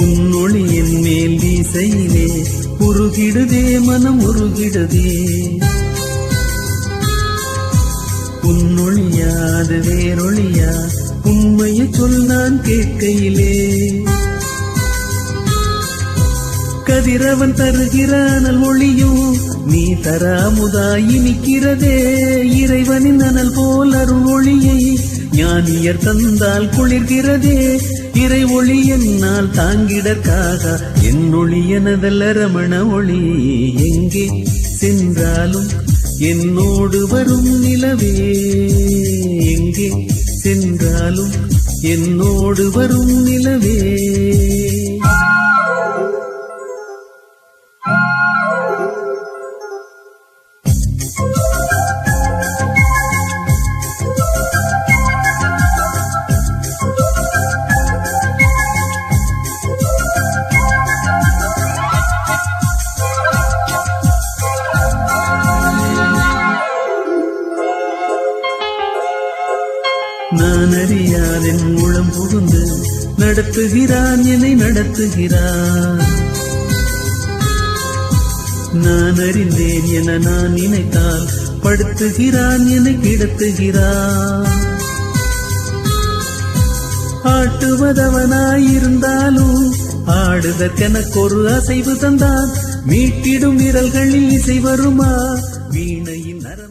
உன்னொளி என் மேல் வீசையிலே உருகிடுதே மனம் உருகிடுதே. உன்னொழியாது வேறொழியா உண்மையை சொல் நான் கேட்கையிலே. கதிரவன் தருகிறானல் ஒளியும் நீ தராமுதாய் இனிக்கிறதே. இறைவனின் அனல் போல் அருள் ஒளியை ஞானியர் தந்தால் குளிர்கிறதே. இறை ஒளி என்னால் தாங்கிடற்காக என் ஒளி எனதல்ல ரமண ஒளி. எங்கே சென்றாலும் என்னோடு வரும் நிலவே, எங்கே சென்றாலும் என்னோடு வரும் நிலவே. நான் அறியாதென் உளம் புகுந்து நடத்துகிறான் என்னை நடத்துகிறான். நான் அறிந்தேன் என நான் நினைத்தால் படுத்துகிறான் என்னை கிடத்துகிறான். ஆட்டுவதவனாயிருந்தாலும் ஆடுதற்கெனக்கொரு அசைவு தந்தான். மீட்டிடும் விரல்களில் இசை வருமா வீணையின் நரம்.